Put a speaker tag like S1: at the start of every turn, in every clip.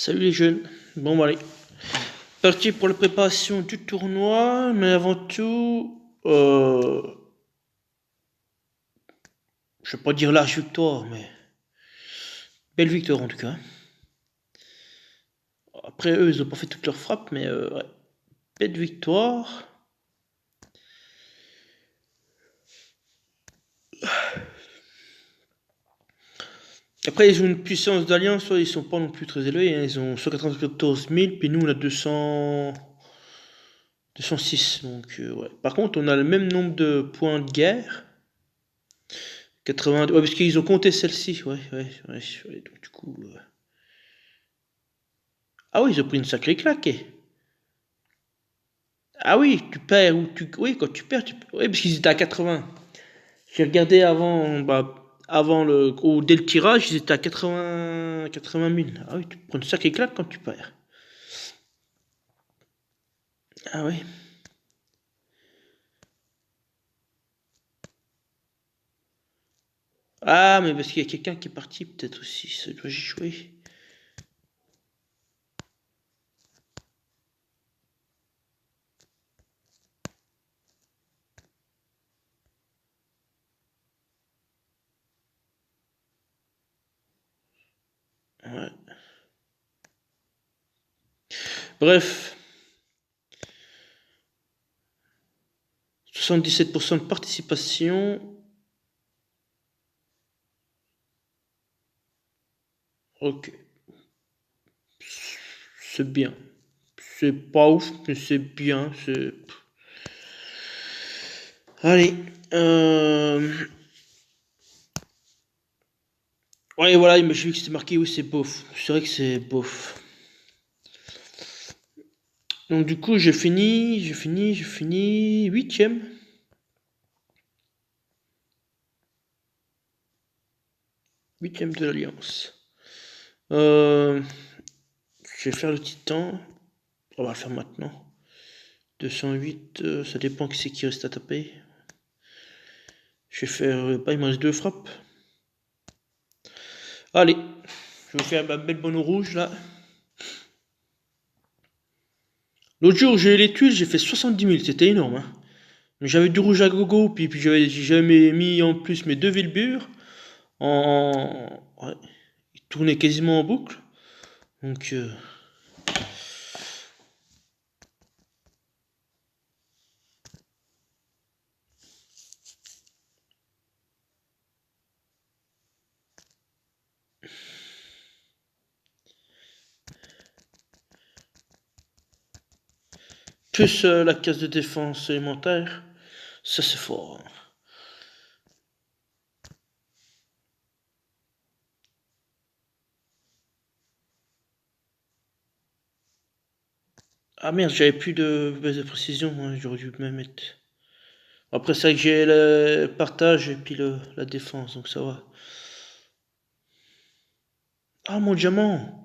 S1: Salut les jeunes. Bon, bah, allez. Parti pour la préparation du tournoi, mais avant tout, je vais pas dire large victoire, mais belle victoire en tout cas. Après, eux, ils ont pas fait toutes leurs frappes, mais ouais, belle victoire. Après, ils ont une puissance d'alliance, ils sont pas non plus très élevés, hein. Ils ont 194 000, puis nous, on a 206. Donc, ouais. Par contre, on a le même nombre de points de guerre. 82. Ouais, parce qu'ils ont compté celle-ci. Ouais. Donc, du coup. Ah oui, ils ont pris une sacrée claque. Ah oui, tu perds ou tu. Oui, quand tu perds, tu. Oui, parce qu'ils étaient à 80. J'ai regardé avant, bah, avant le. Dès le tirage, ils étaient à 80 000. Ah oui, tu prends une sacrée claque quand tu perds. Ah oui. Ah, mais parce qu'il y a quelqu'un qui est parti, peut-être aussi. Ça doit jouer. Ouais. Bref. 77% de participation. Ok. C'est bien. C'est pas ouf, mais c'est bien. C'est. Allez. Ouais, voilà, j'ai vu que c'était marqué, oui, c'est bof. C'est vrai que c'est bof. Donc, du coup, j'ai fini 8ème. 8ème de l'Alliance. Je vais faire le titan. On va le faire maintenant. 208, ça dépend qui c'est qui reste à taper. Je vais faire. Il me reste 2 frappes. Allez, je vais faire ma belle bonne rouge là. L'autre jour, j'ai eu les tuiles, j'ai fait 70 000, c'était énorme, hein. J'avais du rouge à gogo, puis j'avais mis en plus mes 2 Wilbur. Ouais, il tournait quasiment en boucle. Donc, plus la case de défense élémentaire, ça c'est fort, hein. Ah merde, j'avais plus de base de précision, hein, j'aurais dû me mettre. Après, c'est vrai que j'ai le partage et puis la défense, donc ça va. Ah, mon diamant!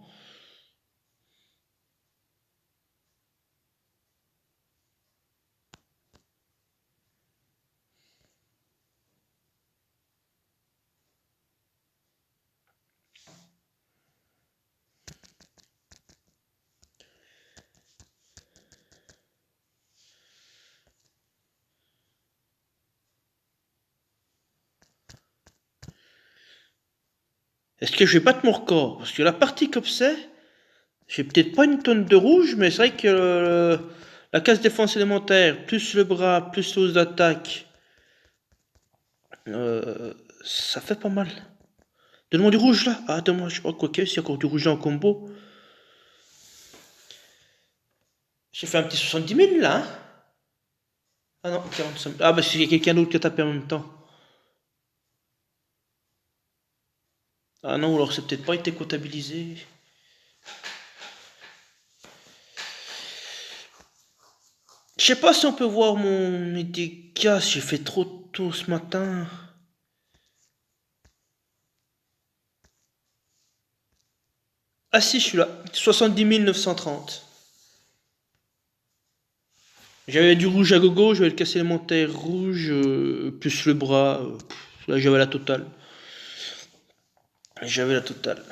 S1: Est-ce que je vais battre mon record? Parce que la partie comme c'est, j'ai peut-être pas une tonne de rouge, mais c'est vrai que la case défense élémentaire, plus le bras, plus l'os d'attaque, ça fait pas mal. Donne-moi du rouge là. Ah, donne-moi, je crois quoi que c'est encore du rouge là en combo. J'ai fait un petit 70 000 là, hein. Ah non, 45 000. Ah bah c'est quelqu'un d'autre qui a tapé en même temps. Ah non, alors c'est peut-être pas été comptabilisé. Je sais pas si on peut voir mes dégâts, j'ai fait trop tôt ce matin. Ah si, je suis là. 70 930. J'avais du rouge à gogo, j'avais le cassé élémentaire rouge, plus le bras. Là, j'avais la totale. J'avais la totale.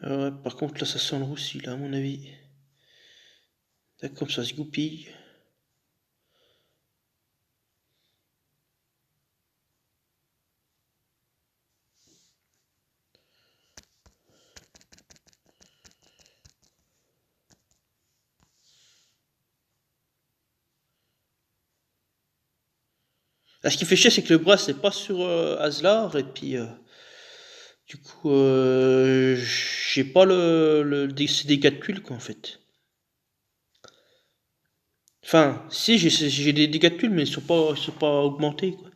S1: Ouais, par contre, là, ça sent le roussi, là, à mon avis. Là, comme ça se goupille. Là, ce qui fait chier, c'est que le bras, c'est pas sur Aslar, et puis, du coup, j'ai pas ces dégâts de tuile, quoi, en fait. Enfin, si, j'ai des dégâts de tuile, mais ils sont pas augmentés, quoi.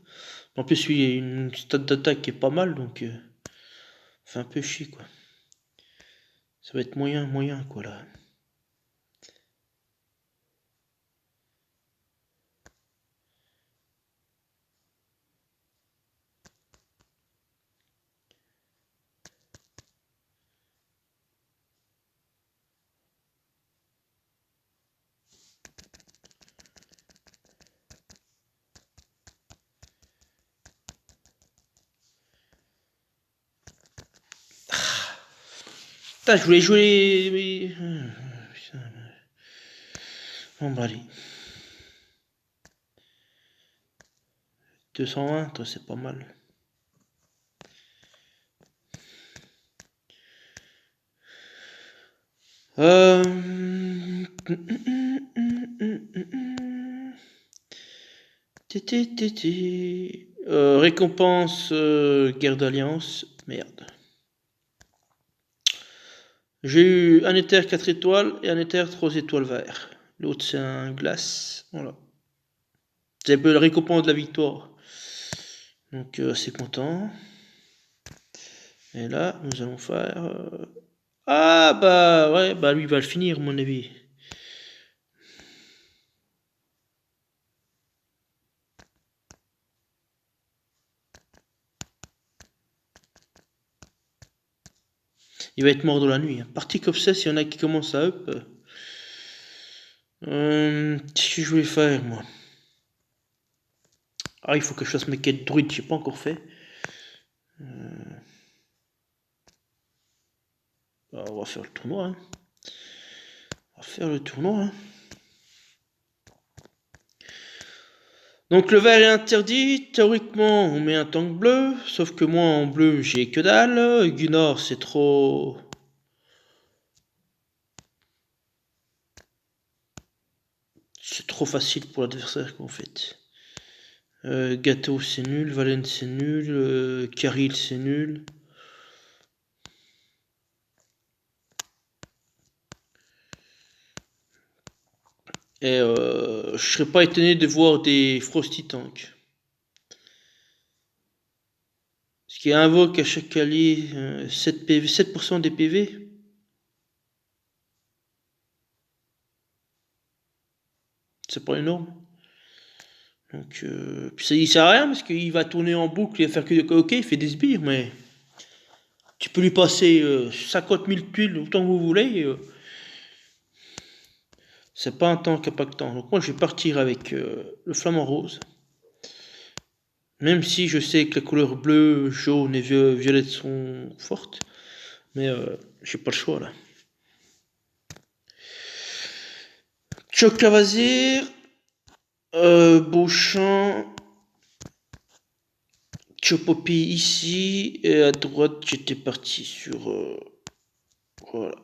S1: En plus, lui, il a une stat d'attaque qui est pas mal, donc, fait un peu chier, quoi. Ça va être moyen, moyen, quoi, là. Putain, je voulais jouer... Putain. Bon, bah, allez. 220, toi, c'est pas mal. Euh... Récompense guerre d'alliance. Merde. J'ai eu un éther 4 étoiles et un éther 3 étoiles vert. L'autre c'est un glace. Voilà. C'est un peu la récompense de la victoire. Donc c'est content. Et là, nous allons faire... Ah bah ouais, bah lui va le finir à mon avis. Il va être mort dans la nuit. Hein. Partie comme ça, s'il y en a qui commencent à up. Qu'est-ce que je voulais faire moi? Ah, il faut que je fasse mes quêtes druides, j'ai pas encore fait. Bah, on va faire le tournoi. Hein. On va faire le tournoi. Hein. Donc le vert est interdit, théoriquement on met un tank bleu, sauf que moi en bleu j'ai que dalle, Gunnar c'est trop... C'est trop facile pour l'adversaire en fait. Gâteau c'est nul, Valen c'est nul, Karil c'est nul. Et je serais pas étonné de voir des Frosty Tank. Ce qui invoque à chaque allié 7 PV, 7% des PV. C'est pas énorme. Donc, puis ça il sert à rien parce qu'il va tourner en boucle et faire que ok, il fait des sbires, mais tu peux lui passer 50 000 tuiles autant que vous voulez. C'est pas un tank impactant. Donc moi je vais partir avec le flamant rose. Même si je sais que les couleurs bleu, jaune et violette sont fortes. Mais j'ai pas le choix là. Choc Lavazir, Beauchamp, Chopopi ici. Et à droite j'étais parti sur... voilà.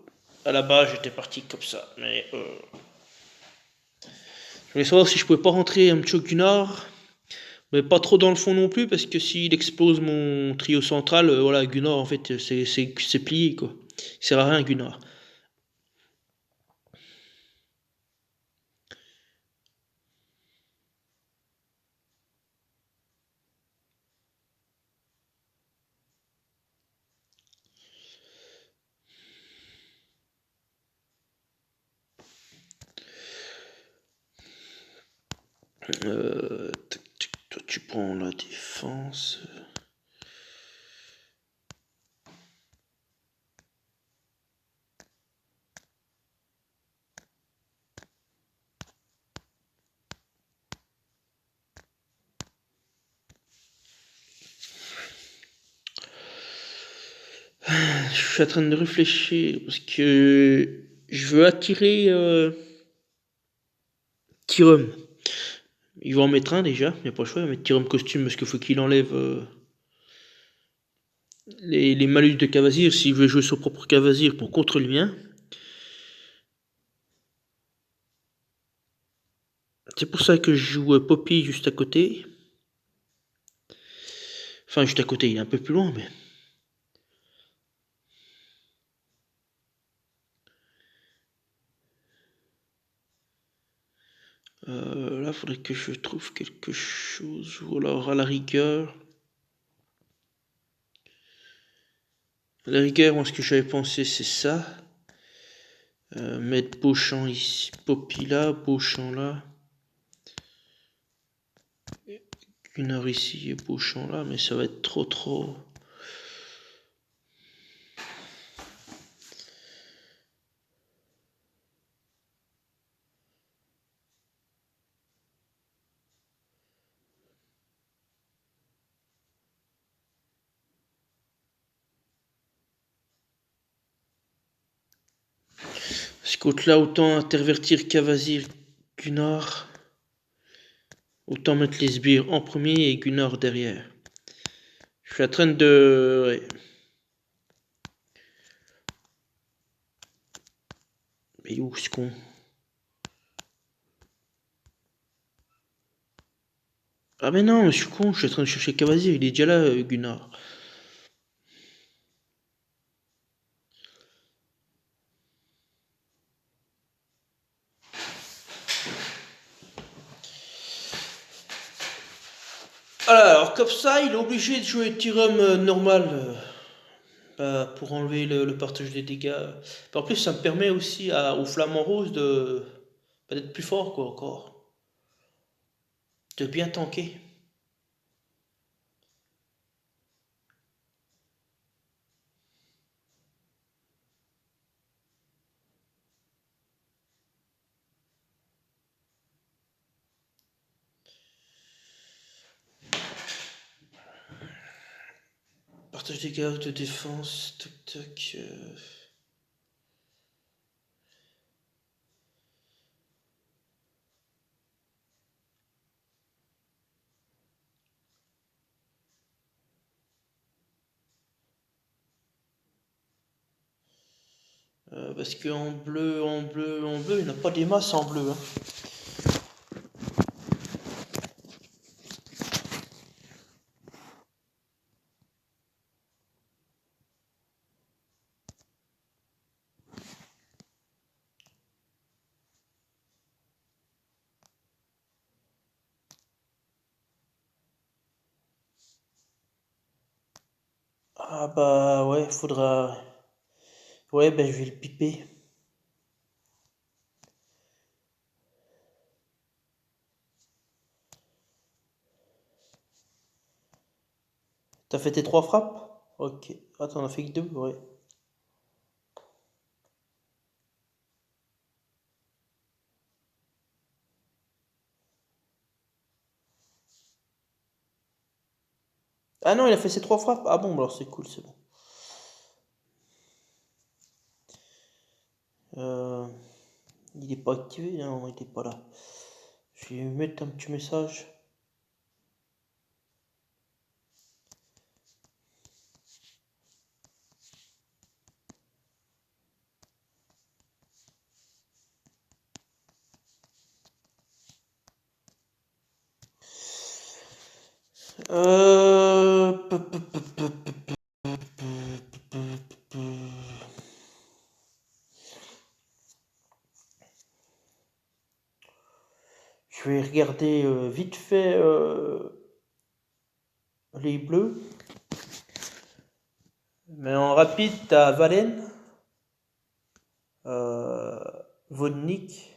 S1: À la base j'étais parti comme ça. Mais je voulais savoir si je pouvais pas rentrer un Choc du Nord. Mais pas trop dans le fond non plus, parce que s'il explose mon trio central, voilà, Gunnar, en fait, c'est plié, quoi. Il sert à rien, Gunnar. Toi, tu prends la défense. je suis en train de réfléchir parce que je veux attirer Tyrum. Il va en mettre un déjà, il n'y a pas le choix, il va mettre Tyrum costume parce qu'il faut qu'il enlève les malus de Cavazir s'il veut jouer son propre Cavazir pour contre le mien. C'est pour ça que je joue Poppy juste à côté. Enfin, juste à côté, il est un peu plus loin, mais... là, il faudrait que je trouve quelque chose. Ou alors, à la rigueur... À la rigueur, moi, ce que j'avais pensé, c'est ça. Mettre Beauchamp ici, Poppy là, Beauchamp là. Gunnar ici et Beauchamp là, mais ça va être trop... Parce qu'autre là, autant intervertir Cavazir, Gunnar. Autant mettre les sbires en premier et Gunnar derrière. Je suis en train de... Ouais. Mais où est-ce qu'on... Ah mais non, je suis con, je suis en train de chercher Cavazir, il est déjà là, Gunnar. Alors, comme ça, il est obligé de jouer Tyrum normal pour enlever le partage des dégâts. En plus, ça me permet aussi au Flamant Rose d'être plus fort, quoi, encore. De bien tanker. Partage des dégâts de défense, toc toc. Parce qu'en bleu, il n'y a pas des masses en bleu. Hein. Ah bah ouais, faudra... Ouais, ben je vais le piper. T'as fait tes 3 frappes? Ok. Attends, on a fait que 2, ouais. Ah non, il a fait ses 3 frappes? Ah bon, alors c'est cool, c'est bon. Euh, il est pas activé? Non, il est pas là. Je vais lui mettre un petit message. Euh... peu, peu, peu, peu, peu, peu, peu, peu. Je vais regarder vite fait les bleus. Mais en rapide, t'as Valen, euh, Vodnik.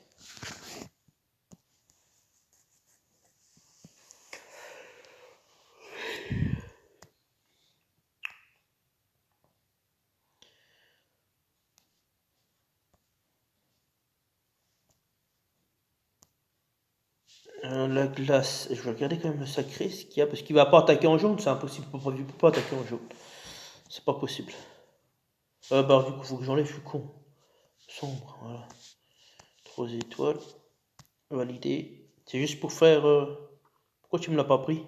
S1: La glace, je vais regarder quand même le sacré, ce qu'il y a, parce qu'il va pas attaquer en jaune, c'est impossible, il peut pas attaquer en jaune. C'est pas possible. Ah bah du coup faut que j'enlève, je suis con. Sombre, voilà. 3 étoiles. Validé. C'est juste pour faire... Pourquoi tu me l'as pas pris?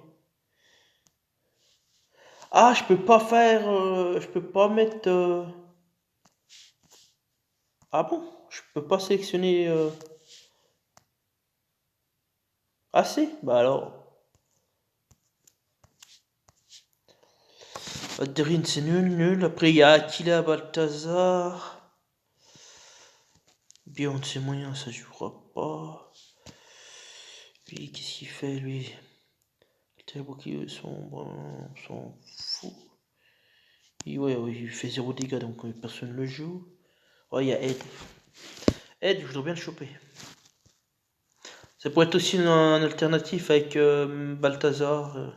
S1: Ah, je peux pas faire... je peux pas mettre... Ah bon? Je peux pas sélectionner... assez? Bah alors... Adrien, c'est nul, nul. Après, il y a Attila, Balthazar. Beyond, c'est moyen, ça jouera pas. Lui, qu'est-ce qu'il fait, lui? Tellement qui sombre, on s'en fout. Ouais, il fait 0 dégâts, donc personne ne le joue. Oh, il y a Ed. Ed, je voudrais bien le choper. Ça pourrait être aussi un alternatif avec Balthazar.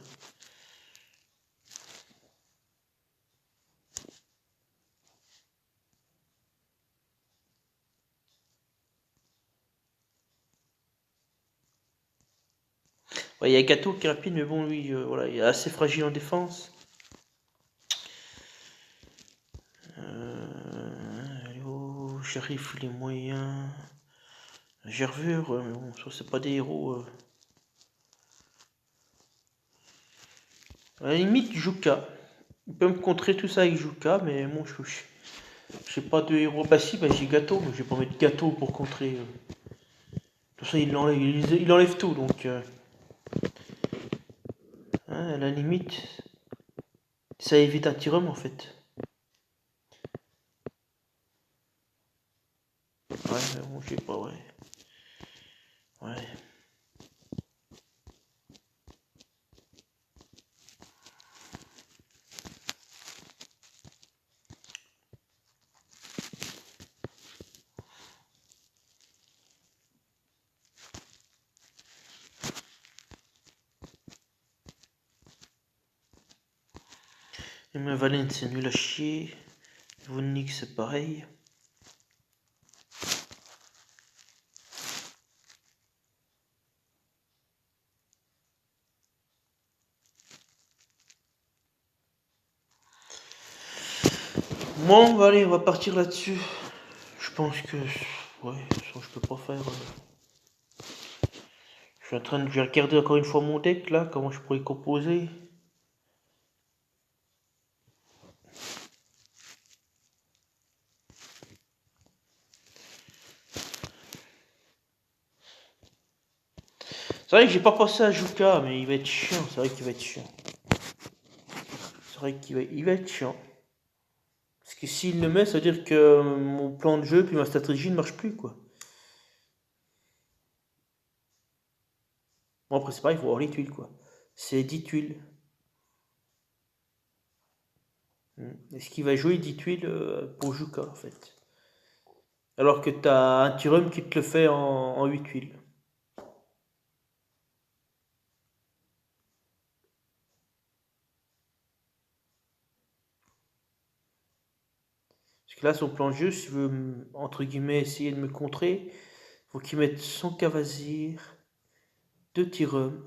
S1: Ouais, il y a Gato qui est rapide, mais bon, lui, voilà, il est assez fragile en défense. Shérif, il est moyen. Gervure, mais bon, ça, c'est pas des héros. À la limite, Juka. Il peut me contrer tout ça avec Juka, mais bon, j'ai pas de héros. Bah si, bah, j'ai Gâteau, mais je vais pas mettre Gâteau pour contrer. De toute façon, il enlève tout, donc... hein, à la limite, ça évite un tirem en fait. Ouais, mais bon, je sais pas, ouais. Ouais. Et ma Valence, c'est nul à chier. Vonick, c'est pareil. Bon, bah allez, on va partir là-dessus. Je pense que... Ouais, ça, je peux pas faire... Je suis en train de... Je vais regarder encore une fois mon deck, là, comment je pourrais composer. C'est vrai que j'ai pas pensé à Juka, mais il va être chiant, c'est vrai qu'il va être chiant. C'est vrai il va être chiant. Parce que s'il le met, ça veut dire que mon plan de jeu puis ma stratégie ne marche plus, quoi. Bon, après, c'est pareil, il faut avoir les tuiles, quoi. C'est 10 tuiles. Est-ce qu'il va jouer 10 tuiles pour Juka, en fait? Alors que t'as un Tyrum qui te le fait en 8 tuiles. Parce que là, son plan de jeu, s'il veut, entre guillemets, essayer de me contrer, faut qu'il mette son Cavazir, 2 Tyrum.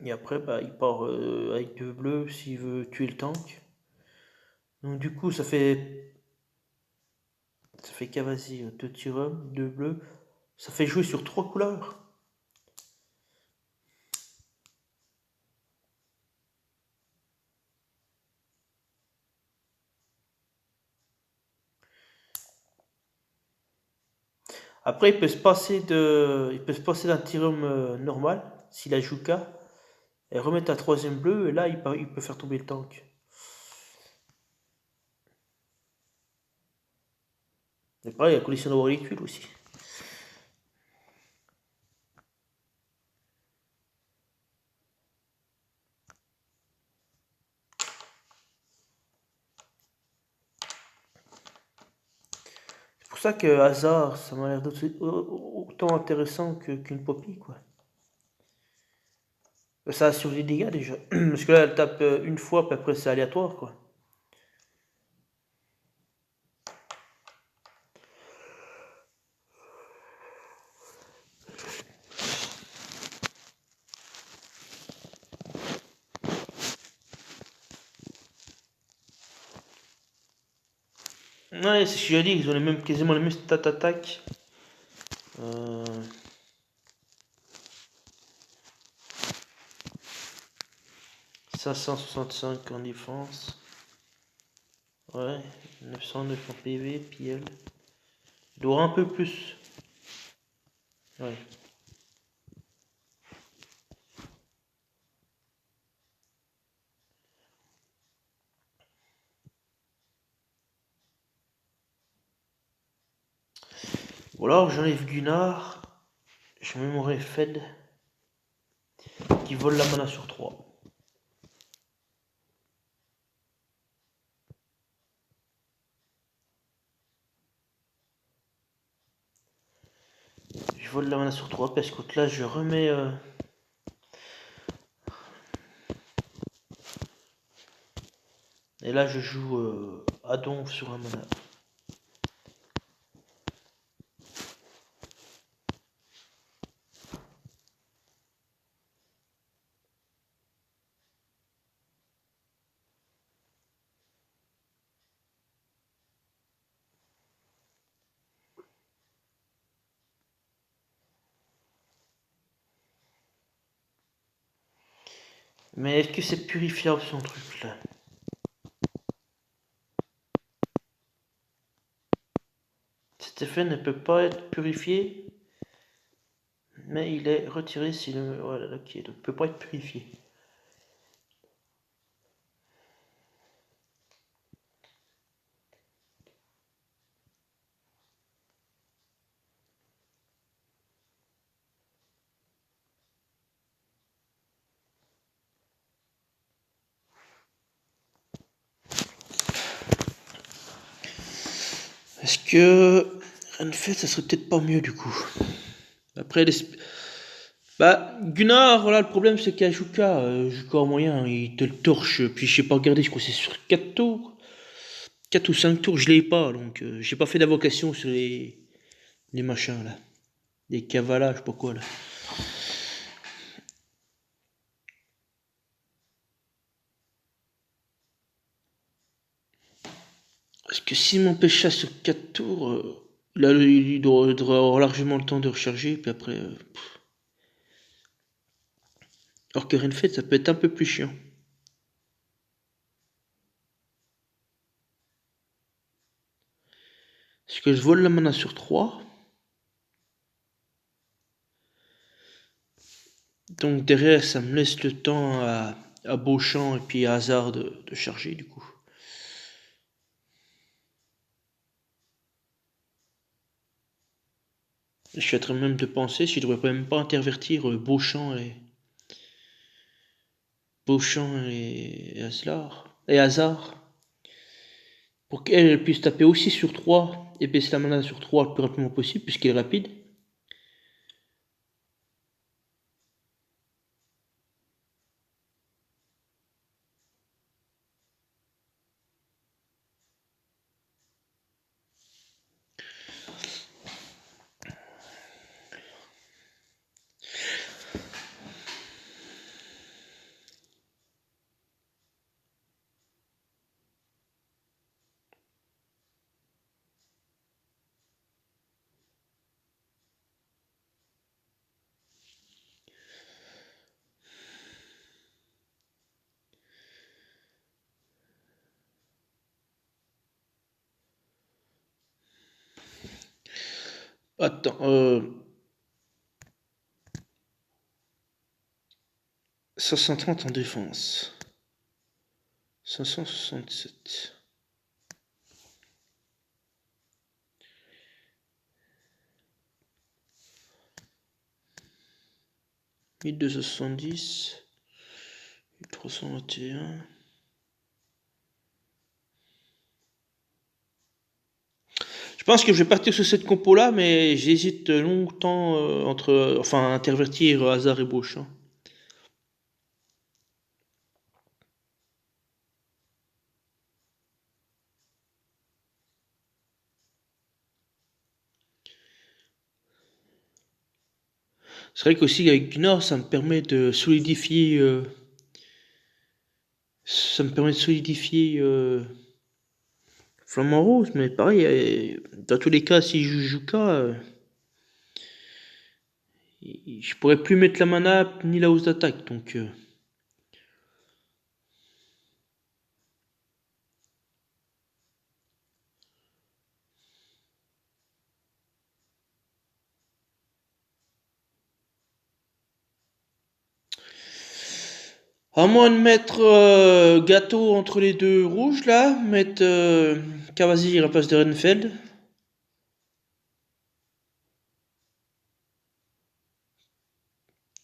S1: Et après, bah, il part avec 2 bleus s'il veut tuer le tank. Donc du coup, ça fait Cavazir, 2 Tyrum, 2 bleus. Ça fait jouer sur 3 couleurs. Après, il peut se passer d'un Tyrum normal, s'il a Juka, et remettre un troisième bleu, et là, il peut faire tomber le tank. Mais pareil, à condition d'avoir les tuiles aussi. C'est pour ça que Hazard, ça m'a l'air autant intéressant qu'une Poppy, quoi. Ça assure les dégâts déjà. Parce que là, elle tape une fois, puis après, c'est aléatoire, quoi. Ouais, c'est ce que j'ai dit, ils ont quasiment les mêmes stats attaque. Euh... 565 en défense. Ouais, 909 en PV, puis elle. Il aura un peu plus. Ouais. Ou alors j'enlève Gunnar. Je mets mon Fed qui vole la mana sur 3. Je vole la mana sur 3 parce que là je remets... Et là je joue Adon sur un mana. Mais est-ce que c'est purifiable son truc là? Cet effet ne peut pas être purifié, mais il est retiré si le... Voilà, ok, donc il ne peut pas être purifié. Est-ce que Renfeld, ça serait peut-être pas mieux du coup. Après, bah, Gunnar, voilà, le problème c'est qu'à Juka en moyen, il te le torche. Puis je sais pas regarder, je crois que c'est sur 4 tours. 4 ou 5 tours, je l'ai pas, donc j'ai pas fait d'invocation sur les machins là. Les cavalas, je sais pas quoi là. Parce que s'il m'empêche ça sur 4 tours, là il devrait avoir largement le temps de recharger, puis après... Alors que Renfeld, ça peut être un peu plus chiant. Parce que je vole la mana sur 3. Donc derrière, ça me laisse le temps à Beauchamp et puis à Hazard de charger du coup. Je suis en train même de penser si je devrais même pas intervertir Beauchamp et Hazard. Pour qu'elle puisse taper aussi sur 3 et baisser la mana sur 3 le plus rapidement possible puisqu'il est rapide. Attends, 530 en défense. 567. 1270. 321. Je pense que je vais partir sur cette compo là, mais j'hésite longtemps enfin, intervertir Hazard et Beauchamp. C'est vrai qu'aussi avec Gunnar, ça me permet de solidifier. Ça me permet de solidifier Flamant rose, mais pareil, dans tous les cas, si je joue Juka, je pourrais plus mettre la mana ni la hausse d'attaque, donc... À moins de mettre Gâteau entre les deux rouges, là, mettre Kawazir à la place de Renfeld.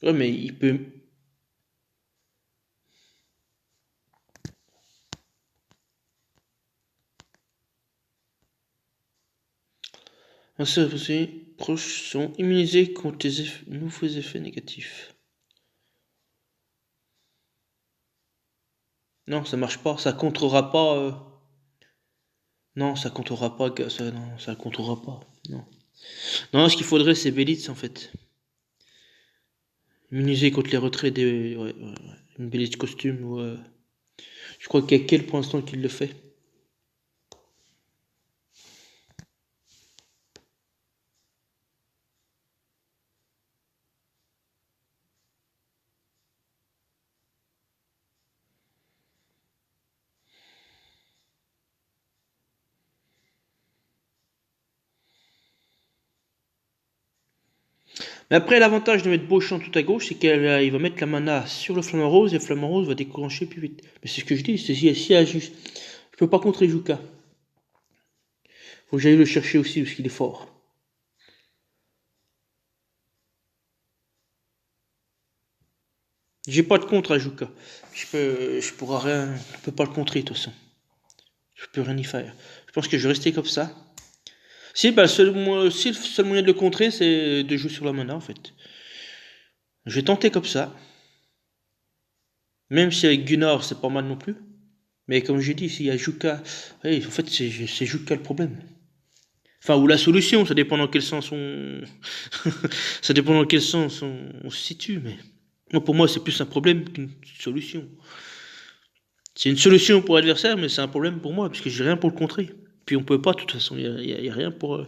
S1: Ouais, mais il peut... Vos proches sont immunisés contre les nouveaux effets négatifs. Non, ça marche pas, ça contrera pas... Non, ça contrera pas, non, ça contrera pas, non. Non, ce qu'il faudrait, c'est Bélitz, en fait. Immunisé contre les retraits des... Ouais. Une Bélitz costume, ou... Je crois qu'il y a quel pour l'instant qui le fait. Mais après, l'avantage de mettre Beauchamp tout à gauche, c'est qu'il va mettre la mana sur le Flamant Rose et le Flamant Rose va déclencher plus vite. Mais c'est ce que je dis, c'est si juste. Je peux pas contrer Juka. Faut que j'aille le chercher aussi parce qu'il est fort. J'ai pas de contre à Juka. Je pourrai rien, je peux pas le contrer de toute façon. Je peux rien y faire. Je pense que je vais rester comme ça. Si, bah, le seul moyen de le contrer, c'est de jouer sur la mana en fait. Je vais tenter comme ça. Même si avec Gunnar, c'est pas mal non plus. Mais comme j'ai dit, s'il y a Juka, en fait, c'est Juka le problème. Enfin, ou la solution, ça dépend dans quel sens on, ça dépend dans quel sens on se situe. Mais moi, pour moi, c'est plus un problème qu'une solution. C'est une solution pour l'adversaire, mais c'est un problème pour moi parce que j'ai rien pour le contrer. Puis on peut pas, de toute façon, il y a rien pour.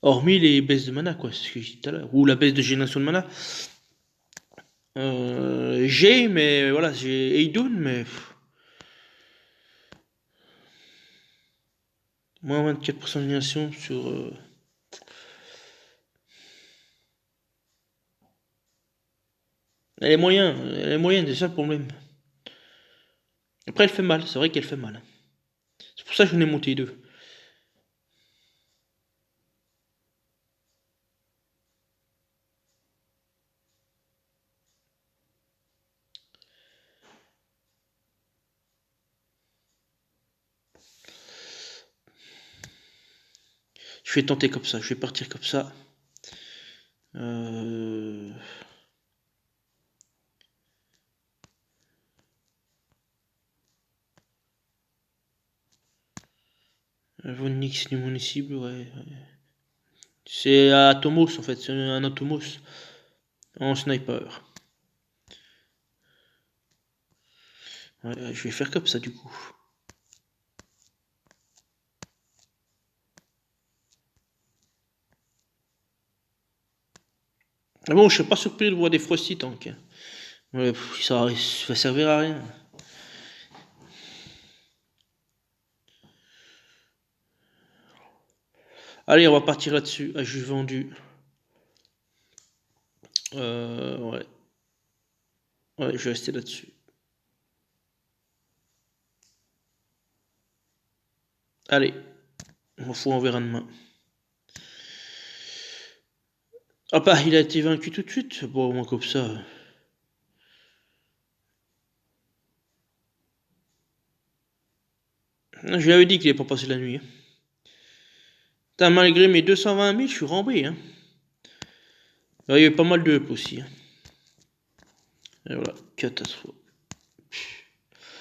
S1: Hormis les baisses de mana, quoi, c'est ce que j'ai dit tout à l'heure. Ou la baisse de génération de mana. Mais voilà, j'ai Eidun, mais. Moins 24% de génération sur. Elle est moyenne, c'est ça le problème. Après, elle fait mal, c'est vrai qu'elle fait mal. C'est pour ça que j'en ai monté deux. Je vais tenter comme ça, je vais partir comme ça. Euh... Vonix, c'est mon cible, ouais. C'est Atomos en fait, c'est un Atomos en sniper. Ouais, je vais faire comme ça du coup. Ah bon, je suis pas surpris de voir des Frosty tanks. Ouais, ça va servir à rien. Allez, on va partir là-dessus. Ah, je vendu. Ouais. Ouais, je vais rester là-dessus. Allez, on m'en fout, on verra demain. Ah bah, il a été vaincu tout de suite. Bon, au moins comme ça. Je lui avais dit qu'il n'allait pas passer la nuit. Hein. Putain, malgré mes 220 000, je suis rembé. Hein. Il y a eu pas mal de up aussi. Hein. Et voilà, catastrophe.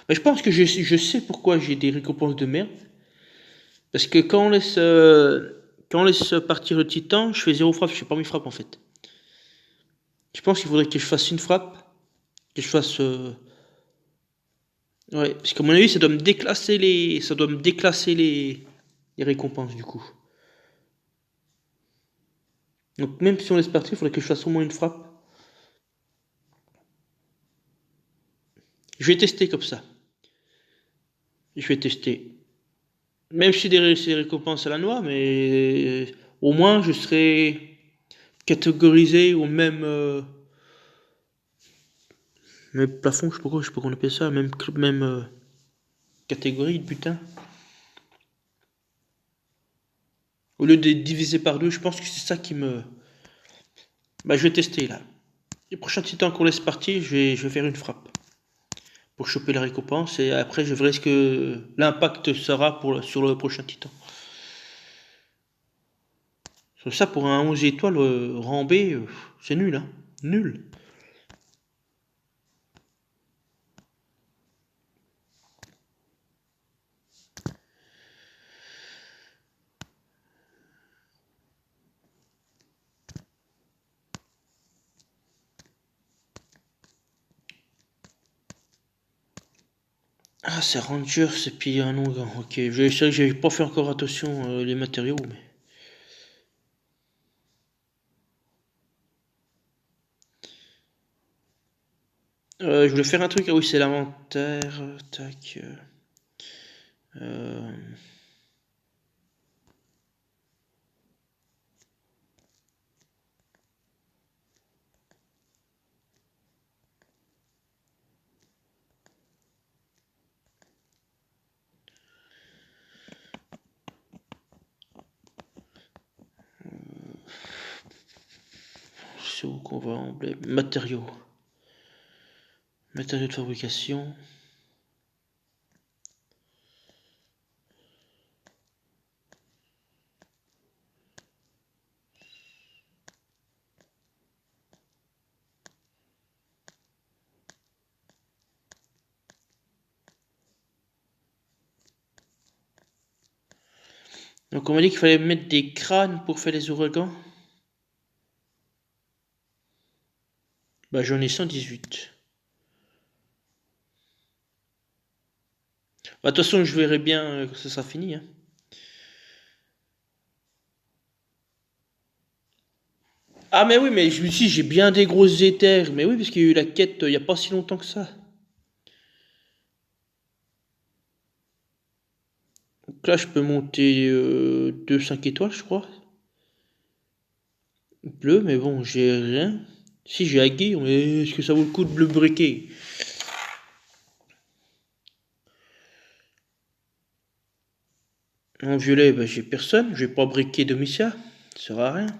S1: Mais je pense que je sais pourquoi j'ai des récompenses de merde. Parce que quand on laisse partir le titan, je fais zéro frappe, je fais pas mes frappes en fait. Je pense qu'il faudrait que je fasse une frappe Que je fasse... Ouais, parce qu'à mon avis, ça doit me déclasser les... Ça doit me déclasser les récompenses, du coup. Donc même si on laisse partir, il faudrait que je fasse au moins une frappe. Je vais tester comme ça. Je vais tester. Même si c'est des récompenses à la noix, mais au moins je serai catégorisé au même, même plafond, je sais pas comment on appelle ça, même catégorie de putain. Au lieu de diviser par deux, je pense que c'est ça qui me... Bah je vais tester là. Les prochains titans qu'on laisse partir, je vais faire une frappe. Pour choper la récompense et après je verrai ce que l'impact sera sur le prochain titan. Sur ça, pour un 11 étoiles rang B, c'est nul, hein. Nul. Ah, c'est Rangers et puis un nom. Ok, j'ai pas fait encore attention les matériaux, mais. Je voulais faire un truc. Ah oui, c'est l'inventaire. Tac. Euh, c'est où qu'on va emblème. Matériaux. Matériaux de fabrication. Donc on m'a dit qu'il fallait mettre des crânes pour faire les ouragans. Bah j'en ai 118. Bah, de toute façon je verrai bien quand ça sera fini, hein. Ah mais oui, mais je me suis dit, j'ai bien des grosses éthers. Mais oui, parce qu'il y a eu la quête il y a pas si longtemps que ça. Donc là, je peux monter 2 5 étoiles, je crois. Bleu, mais bon, j'ai rien. Si j'ai Agui, mais est-ce que ça vaut le coup de bleu briquet? En violet, bah, j'ai personne. Je vais pas briquer Domitia. Ça sert à rien.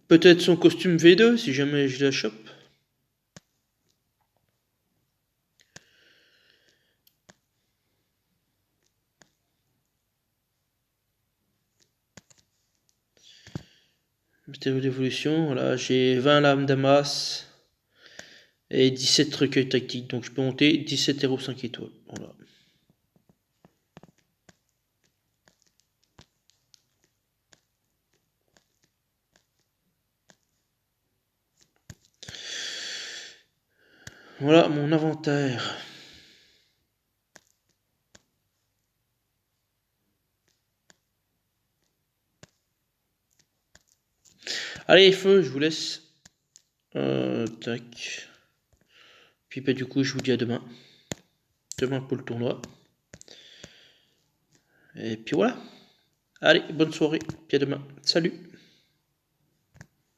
S1: Peut-être son costume V2 si jamais je la chope. Matériaux d'évolution, voilà, j'ai 20 lames d'amas et 17 recueils tactiques. Donc je peux monter 17 héros 5 étoiles. Voilà. Voilà mon inventaire. Allez, feu, je vous laisse. Tac. Puis bah, du coup, je vous dis à demain. Demain pour le tournoi. Et puis voilà. Allez, bonne soirée. Puis à demain. Salut.